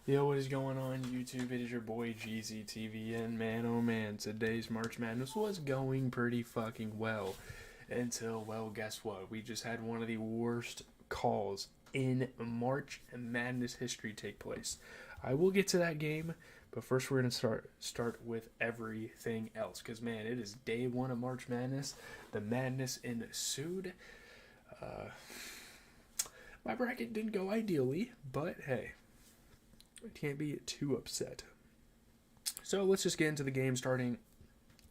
Yo, what is going on YouTube? It is your boy GZTV, and man, oh man, today's March Madness was going pretty fucking well until, well, guess what? We just had one of the worst calls in March Madness history take place. I will get to that game, but first we're gonna start with everything else, cause man, it is day one of March Madness. The madness ensued. Uh, my bracket didn't go ideally, but hey, I can't be too upset. So let's just get into the game starting.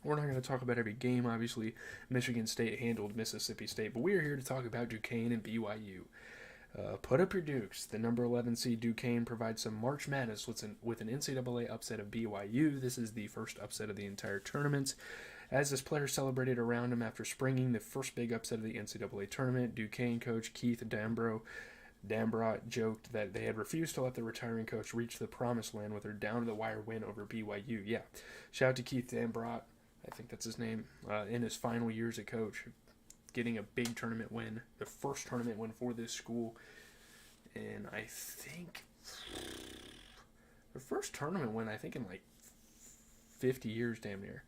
We're not going to talk about every game, obviously. Michigan State handled Mississippi State, but we are here to talk about Duquesne and BYU. Put up your Dukes. The number 11 seed Duquesne provides some March Madness with an NCAA upset of BYU. This is the first upset of the entire tournament. As this player celebrated around him after springing the first big upset of the NCAA tournament, Duquesne coach Keith Dambrot joked that they had refused to let the retiring coach reach the promised land with their down-to-the-wire win over BYU. Yeah, shout out to Keith Dambrot, I think that's his name, in his final years as coach, getting a big tournament win, the first tournament win for this school, and I think the first tournament win, I think in like 50 years, damn near.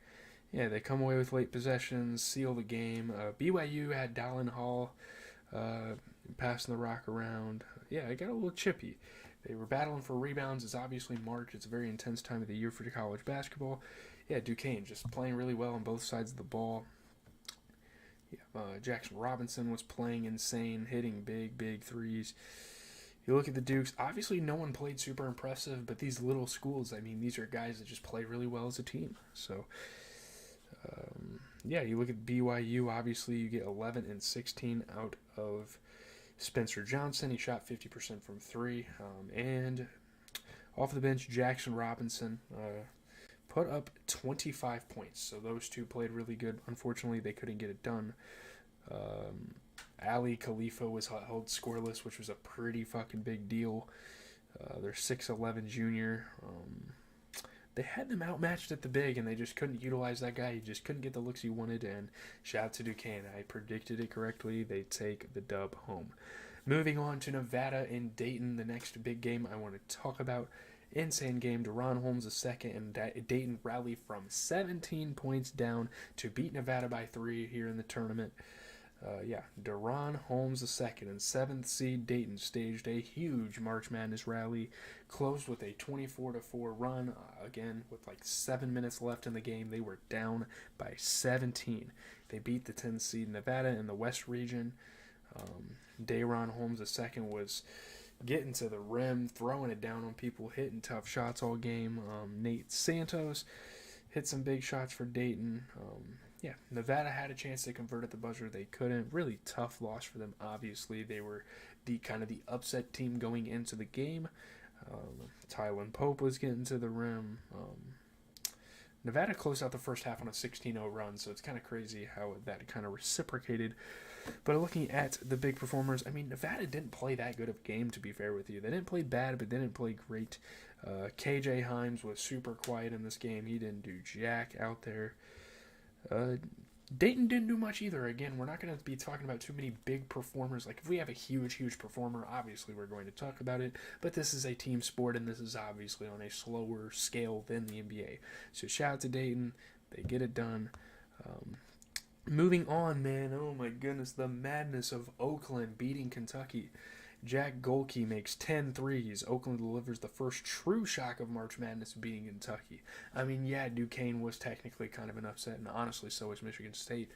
Yeah, they come away with late possessions, seal the game. BYU had Dallin Hall uh, passing the rock around. Yeah, it got a little chippy. They were battling for rebounds. It's obviously March. It's a very intense time of the year for college basketball. Yeah, Duquesne just playing really well on both sides of the ball. Yeah, Jackson Robinson was playing insane, hitting big threes. You look at the Dukes, obviously no one played super impressive, but these little schools, I mean, these are guys that just play really well as a team. So, yeah, you look at BYU, obviously you get 11 and 16 out of Spencer Johnson. He shot 50% from three. And off the bench, Jackson Robinson put up 25 points. So those two played really good. Unfortunately, they couldn't get it done. Ali Khalifa was held scoreless, which was a pretty fucking big deal. They're 6'11 junior. They had them outmatched at the big, and they just couldn't utilize that guy. He just couldn't get the looks he wanted, and shout out to Duquesne. I predicted it correctly. They take the dub home. Moving on to Nevada and Dayton, the next big game I want to talk about. Insane game. Deron Holmes II and Dayton rally from 17 points down to beat Nevada by 3 here in the tournament. Deron Holmes II and 7th seed Dayton staged a huge March Madness rally, closed with a 24-4 run. Again, with like 7 minutes left in the game, they were down by 17. They beat the 10th seed Nevada in the West region. Deron Holmes II was getting to the rim, throwing it down on people, hitting tough shots all game. Nate Santos hit some big shots for Dayton. Nevada had a chance to convert at the buzzer. They couldn't. Really tough loss for them. Obviously, they were the kind of the upset team going into the game. Tylen Pope was getting to the rim. Nevada closed out the first half on a 16-0 run, so it's kind of crazy how that kind of reciprocated. But looking at the big performers, I mean, Nevada didn't play that good of a game, to be fair with you. They didn't play bad, but they didn't play great. KJ Himes was super quiet in this game. He didn't do jack out there. Dayton didn't do much either. Again, we're not going to be talking about too many big performers. Like, if we have a huge performer, obviously we're going to talk about it. But this is a team sport, and this is obviously on a slower scale than the NBA. So shout out to Dayton. They get it done. Moving on, man. Oh my goodness. The madness of Oakland beating Kentucky. Jack Golke makes 10 threes. Oakland delivers the first true shock of March Madness beating Kentucky. I mean, yeah, Duquesne was technically kind of an upset, and honestly, so was Michigan State.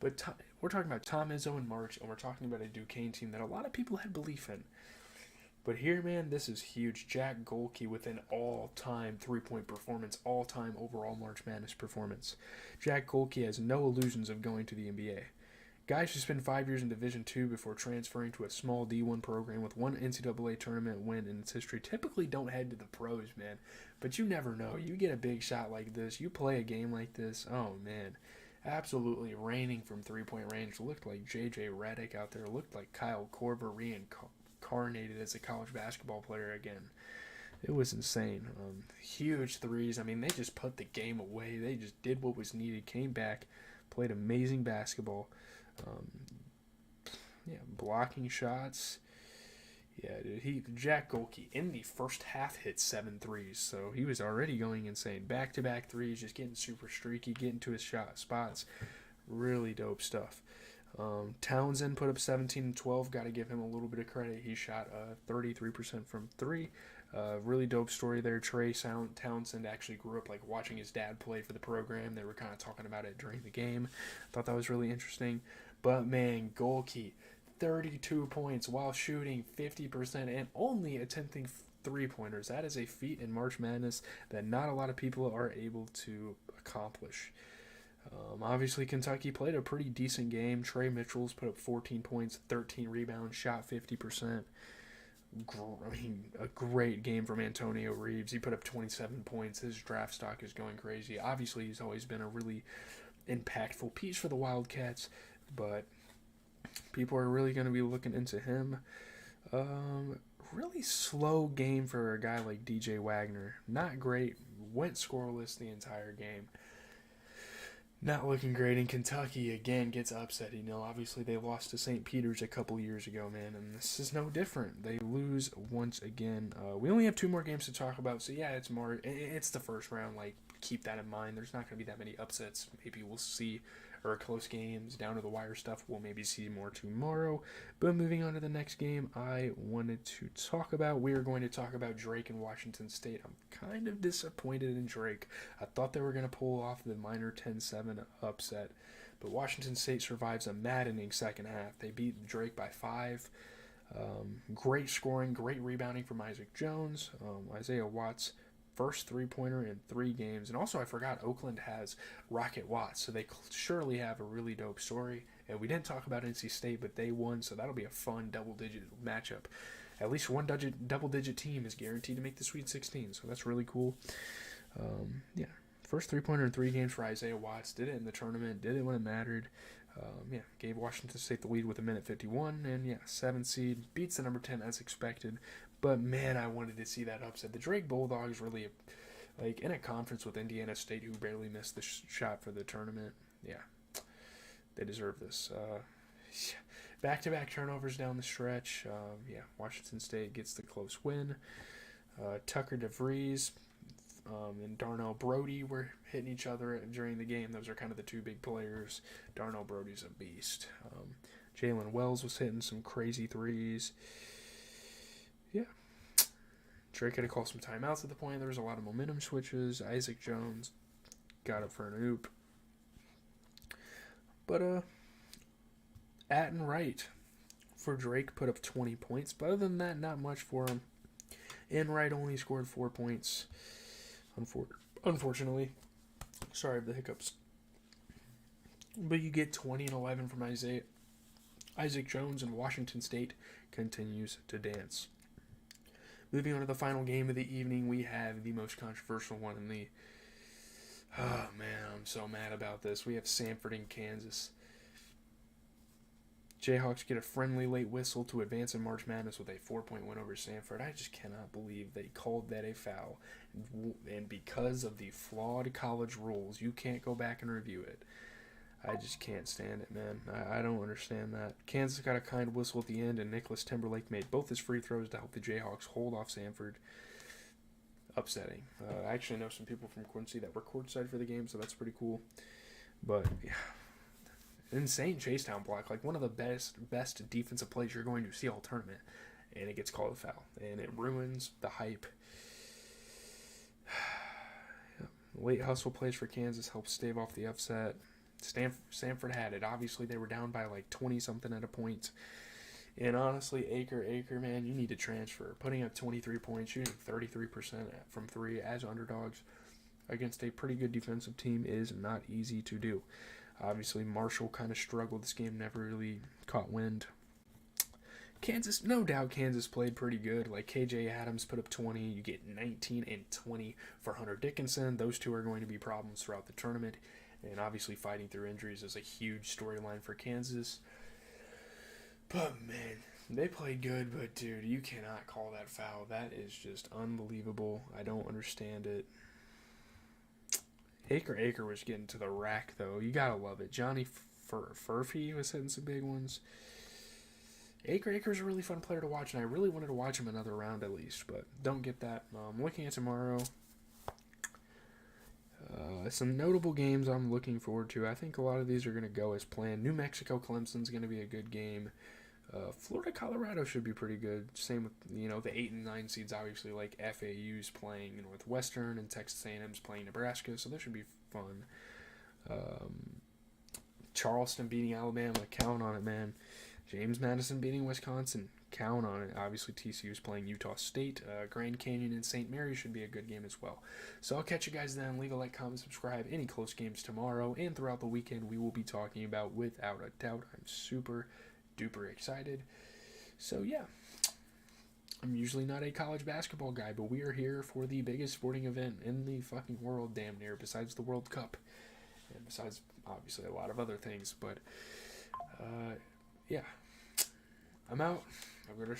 But we're talking about Tom Izzo and March, and we're talking about a Duquesne team that a lot of people had belief in. But here, man, this is huge. Jack Golke with an all-time three-point performance, all-time overall March Madness performance. Jack Golke has no illusions of going to the NBA. Guys who spend 5 years in Division II before transferring to a small D1 program with one NCAA tournament win in its history typically don't head to the pros, man. But you never know. You get a big shot like this, you play a game like this, oh, man. Absolutely raining from three-point range. Looked like J.J. Redick out there. Looked like Kyle Korver reincarnated as a college basketball player again. It was insane. Huge threes. I mean, they just put the game away. They just did what was needed, came back, played amazing basketball. Blocking shots. Yeah, dude. Jack Golke in the first half hit 7 threes, so he was already going insane. Back-to-back threes, just getting super streaky, getting to his shot spots. Really dope stuff. Townsend put up 17 and 12. Got to give him a little bit of credit. He shot 33% from three. Really dope story there. Trey Townsend actually grew up like watching his dad play for the program. They were kind of talking about it during the game. Thought that was really interesting. But man, Golke, 32 points while shooting 50% and only attempting three-pointers. That is a feat in March Madness that not a lot of people are able to accomplish. Obviously, Kentucky played a pretty decent game. Trey Mitchell's put up 14 points, 13 rebounds, shot 50%. A great game from Antonio Reeves. He put up 27 points. His draft stock is going crazy. Obviously, he's always been a really impactful piece for the Wildcats, but people are really going to be looking into him. Really slow game for a guy like DJ Wagner. Not great. Went scoreless the entire game. Not looking great, and Kentucky again gets upset. Obviously they lost to St. Peter's a couple years ago, man, and this is no different. They lose once again. We only have 2 more games to talk about, so yeah, it's the first round. Like, keep that in mind. There's not going to be that many upsets. Maybe we'll see, or close games, down to the wire stuff. We'll maybe see more tomorrow. But moving on to the next game I wanted to talk about, we are going to talk about Drake and Washington State. I'm kind of disappointed in Drake. I thought they were going to pull off the minor 10-7 upset, but Washington State survives a maddening second half. They beat Drake by 5. Great scoring, great rebounding from Isaac Jones. Isaiah Watts, first three-pointer in 3 games. And also, I forgot, Oakland has Rocket Watts, so they surely have a really dope story. And we didn't talk about NC State, but they won, so that'll be a fun double-digit matchup. At least one double-digit team is guaranteed to make the Sweet 16, so that's really cool. Yeah, first three-pointer in 3 games for Isaiah Watts. Did it in the tournament, did it when it mattered. Gave Washington State the lead with 1:51, and 7 seed, beats the number 10 as expected. But man, I wanted to see that upset. The Drake Bulldogs really, like, in a conference with Indiana State, who barely missed the shot for the tournament. Yeah, they deserve this. Back-to-back turnovers down the stretch. Washington State gets the close win. Tucker DeVries and Darnell Brody were hitting each other during the game. Those are kind of the 2 big players. Darnell Brody's a beast. Jalen Wells was hitting some crazy threes. Yeah. Drake had to call some timeouts at the point. There was a lot of momentum switches. Isaac Jones got up for an oop. But, Atten Wright for Drake put up 20 points. But other than that, not much for him. Enright only scored 4 points. Unfortunately. Sorry for the hiccups. But you get 20 and 11 from Isaac Jones, and Washington State continues to dance. Moving on to the final game of the evening, we have the most controversial one in the... Oh, man, I'm so mad about this. We have Samford and Kansas. Jayhawks get a friendly late whistle to advance in March Madness with a 4-point win over Samford. I just cannot believe they called that a foul. And because of the flawed college rules, you can't go back and review it. I just can't stand it, man. I don't understand that. Kansas got a kind whistle at the end, and Nicholas Timberlake made both his free throws to help the Jayhawks hold off Samford. Upsetting. I actually know some people from Quincy that were courtside for the game, so that's pretty cool. But, yeah. Insane Chasetown block. Like, one of the best defensive plays you're going to see all tournament. And it gets called a foul. And it ruins the hype. Late hustle plays for Kansas helps stave off the upset. Samford had it. Obviously, they were down by like 20-something at a point. And honestly, Aker, man, you need to transfer. Putting up 23 points, shooting 33% from 3 as underdogs against a pretty good defensive team is not easy to do. Obviously, Marshall kind of struggled this game, never really caught wind. Kansas, no doubt Kansas played pretty good. Like, KJ Adams put up 20. You get 19 and 20 for Hunter Dickinson. Those 2 are going to be problems throughout the tournament. And obviously fighting through injuries is a huge storyline for Kansas. But, man, they played good. But, dude, you cannot call that foul. That is just unbelievable. I don't understand it. Aker was getting to the rack, though. You gotta love it. Johnny Furphy was hitting some big ones. Akers a really fun player to watch, and I really wanted to watch him another round at least, but don't get that. Looking at tomorrow, some notable games I'm looking forward to. I think a lot of these are going to go as planned. New Mexico Clemson's going to be a good game. Florida Colorado should be pretty good. Same with the 8 and 9 seeds. Obviously, like FAU's playing Northwestern and Texas A&M's playing Nebraska, so that should be fun. Charleston beating Alabama, count on it, man. James Madison beating Wisconsin, count on it. Obviously, TCU's playing Utah State. Grand Canyon and St. Mary should be a good game as well. So I'll catch you guys then. Leave a like, comment, subscribe. Any close games tomorrow and throughout the weekend we will be talking about without a doubt. I'm super duper excited. So yeah, I'm usually not a college basketball guy, but we are here for the biggest sporting event in the fucking world, damn near, besides the World Cup, and besides obviously a lot of other things. But yeah, I'm out. I've got to